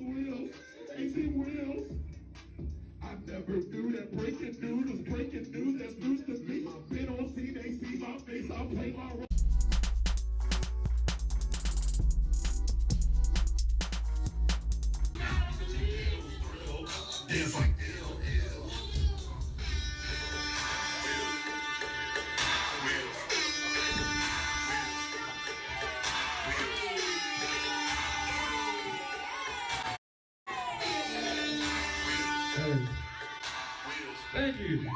Wheels, 18 wheels. I never knew that breaking news was breaking news. That's news to me. I've been on scene, they see my face, I play my role. Dance like thank you.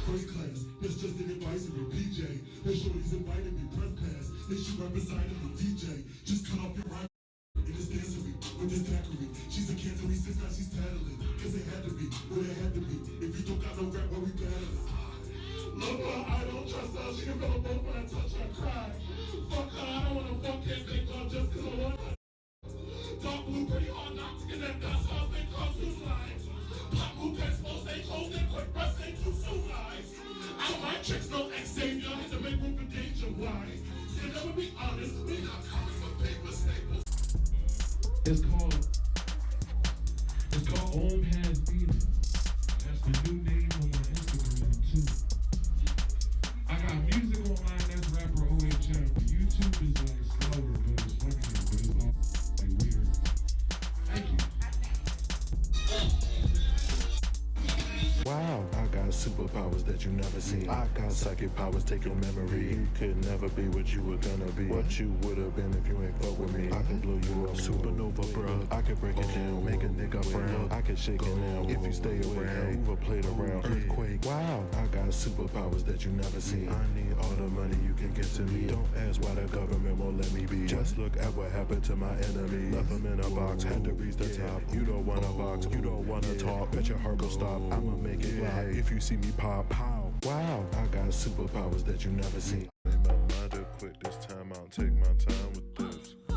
First class, that's just an advisory PJ. That shorty's invited me, press pass. They shoot right beside him, the DJ. Just cut off your right in this dancery, with this daiquiri. She's a Cantonese since now she's tattling. Cause it had to be, what it had to be. If you don't got no rap, where we battling? Love her, I don't trust her. She can feel a both when I touch her, cry. Fuck her, I don't wanna fuck that thing up just cause I want her. Dark blue, pretty hard not to connect. That's how they cross two lines. Black blue, pants, full stage, hold it quick, breast ain't too soon, eyes. I don't like tricks, no Xavier. Had to make room for danger, wise. So never be honest, we not common for paper staples. It's called Ohm Has Beaten. That's the new name on my Instagram too. I got music online that's RAPPEROHM, but YouTube is like slower, but it's funny, but it's all like weird. Thank you. Wow, I got superpowers that you never seen. I got psychic powers, take your memory. You could never be what you were gonna be. What you would have been if you ain't fuck with me. I can blow you up, supernova, bruh. I can break it down, make a nigga frown. I can shake it now if you stay around. Move or played around, earthquake. Wow, I got superpowers that you never seen. I need all the money you can get to me. Don't ask why the government won't let me be. Just look at what happened to my enemy. Left them in a box, had to reach the top. You don't want a box, you don't want to talk. Bet your heart will stop. I'ma make it fly. If you see me pop, pow. Wow, I got superpowers that you never seen. Made my mind up quick this time. I'll take my time with this. I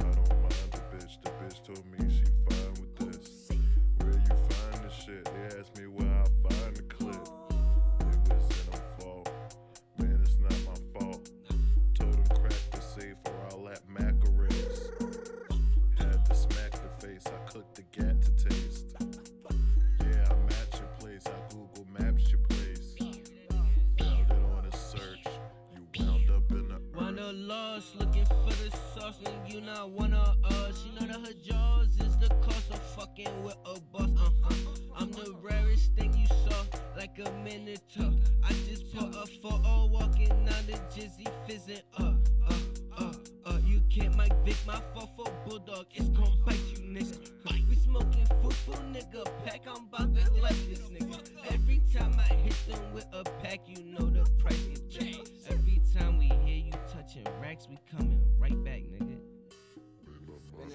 don't mind the bitch. The bitch told me she fine with this. Where you find the shit? They asked me where I find the clip. It was in a fault. Man, it's not my fault. Told him crack the safe or I'll let macaroons. Had to smack the face. I cooked the gat to taste. Yeah, I match your place. I Google Maps your place. Found it on a search. You wound up in the Wanna lost, looking for the sauce, and you not wanna She know that her jaws is the cost of fucking with a boss. I'm the rarest thing you saw, like a minotaur. I just put a photo walking down the jizzy fizzing up. You can't Mike Vick my 4-4 bulldog. It's gon' bite you, nigga. We smoking football, nigga. Pack, I'm about to like this nigga. Every time I hit them with a pack, you know the price get checked. Every time we hear you touching racks, we coming right back, nigga. Spinning the block.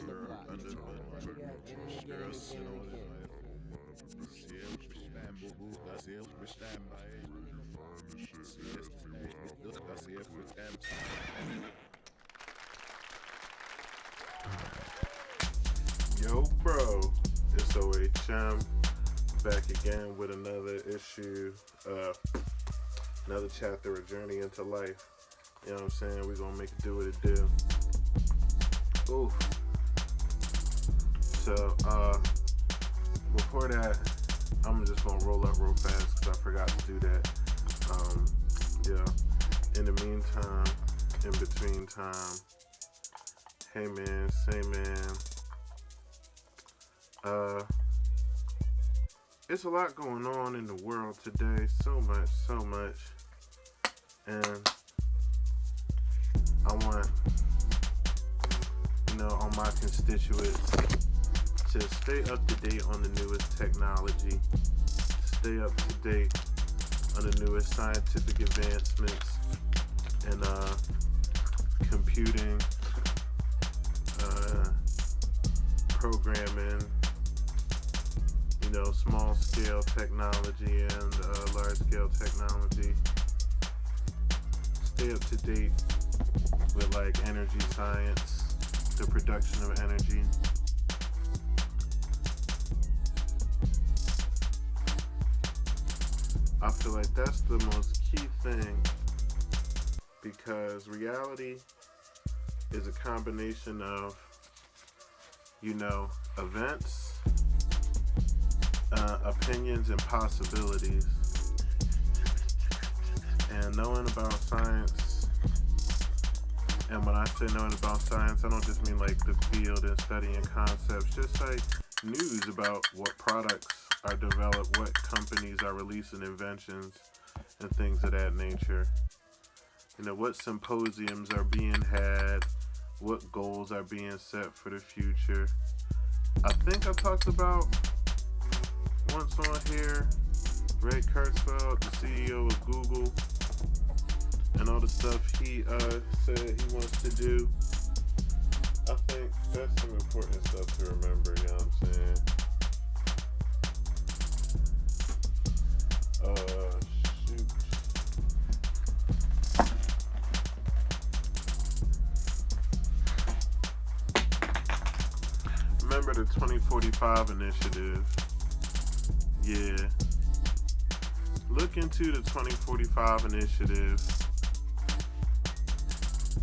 Yo, bro, it's OHM back again with another issue, another chapter of Journey into Life. You know what I'm saying? We're gonna make it do what it do. Oof. So, before that, I'm just gonna roll up real fast because I forgot to do that. Yeah. In the meantime, in between time, hey man, say man. It's a lot going on in the world today, so much, and I want, all my constituents to stay up to date on the newest technology, stay up to date on the newest scientific advancements in computing, programming, small scale technology and large scale technology. Stay up to date with like energy science, the production of energy. I feel like that's the most key thing, because reality is a combination of, events, opinions, and possibilities. And knowing about science, and when I say knowing about science, I don't just mean like the field and studying concepts, just like news about what products are developed, what companies are releasing inventions, and things of that nature. What symposiums are being had, what goals are being set for the future. I think I talked about once on here, Ray Kurzweil, the CEO of Google, and all the stuff he said he wants to do. I think that's some important stuff to remember, you know what I'm saying? Shoot. Remember the 2045 initiative? Yeah. Look into the 2045 initiative.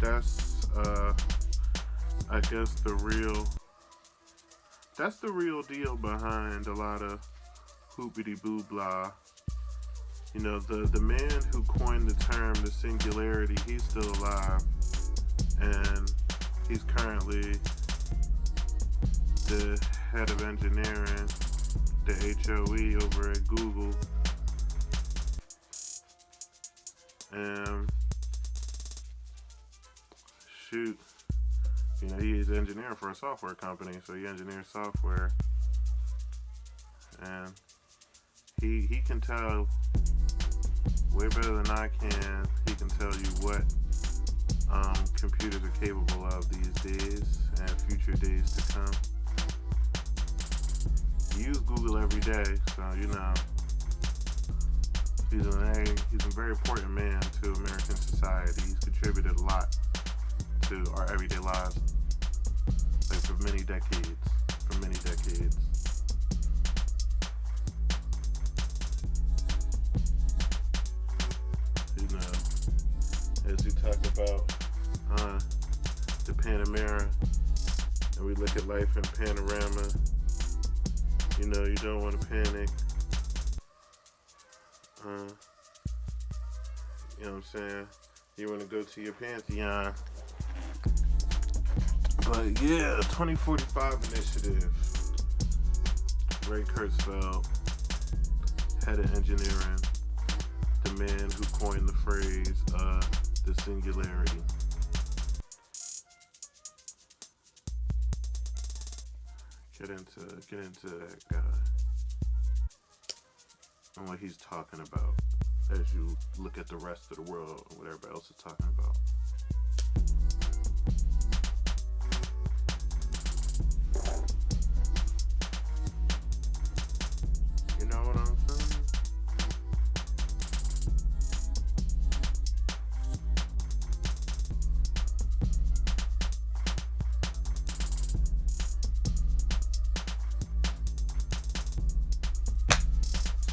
That's, I guess that's the real deal behind a lot of hoopity boo blah. The man who coined the term the singularity, he's still alive, and he's currently the head of engineering, the HOE over at Google. And shoot, he's engineering for a software company, so he engineers software, and he can tell way better than I can. He can tell you what computers are capable of these days and future days to come. You use Google every day, so he's a very important man to American society. He's contributed a lot to our everyday lives, like for many decades. As we talk about the Panamera, and we look at life in panorama, you don't want to panic. You know what I'm saying? You want to go to your pantheon. But yeah, 2045 initiative. Ray Kurzweil, head of engineering, the man who coined the phrase, the singularity. Get into that guy and what he's talking about as you look at the rest of the world and what everybody else is talking about. You know what I'm saying?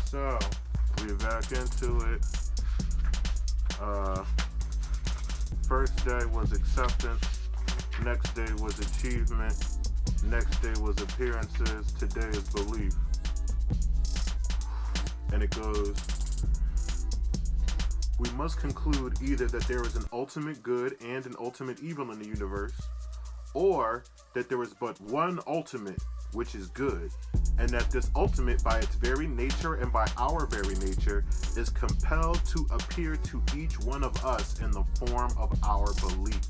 So, we're back into it. First day was acceptance. Next day was achievement. Next day was appearances. Today is belief. And it goes, we must conclude either that there is an ultimate good and an ultimate evil in the universe, or that there is but one ultimate, which is good, and that this ultimate, by its very nature and by our very nature, is compelled to appear to each one of us in the form of our belief.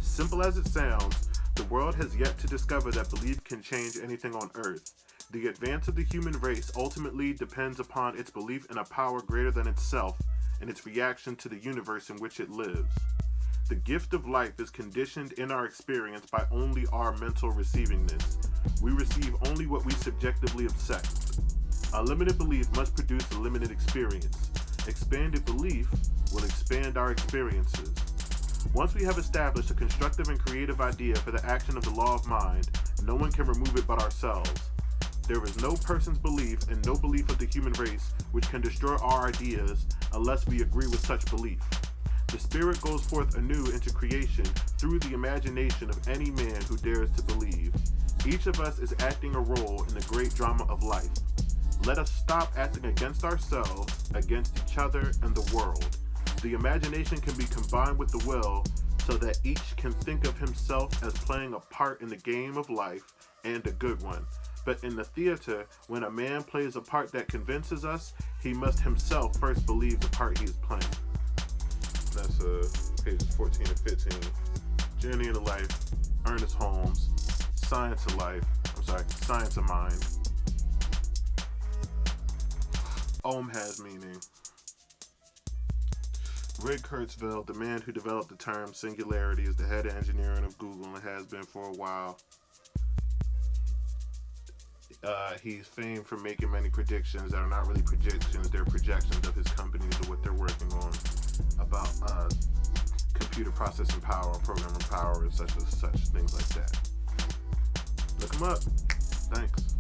Simple as it sounds, the world has yet to discover that belief can change anything on earth. The advance of the human race ultimately depends upon its belief in a power greater than itself and its reaction to the universe in which it lives. The gift of life is conditioned in our experience by only our mental receiving this. We receive only what we subjectively accept. A limited belief must produce a limited experience. Expanded belief will expand our experiences. Once we have established a constructive and creative idea for the action of the law of mind, no one can remove it but ourselves. There is no person's belief and no belief of the human race which can destroy our ideas unless we agree with such belief. The spirit goes forth anew into creation through the imagination of any man who dares to believe. Each of us is acting a role in the great drama of life. Let us stop acting against ourselves, against each other, and the world. The imagination can be combined with the will so that each can think of himself as playing a part in the game of life, and a good one. But in the theater, when a man plays a part that convinces us, he must himself first believe the part he is playing. That's pages 14 and 15. Journey into Life, Ernest Holmes, Science of Mind. Ohm has meaning. Ray Kurzweil, the man who developed the term singularity, is the head of engineering of Google and has been for a while. He's famed for making many predictions that are not really predictions, they're projections of his companies or what they're working on about computer processing power, programming power, and such things like that. Look him up. Thanks.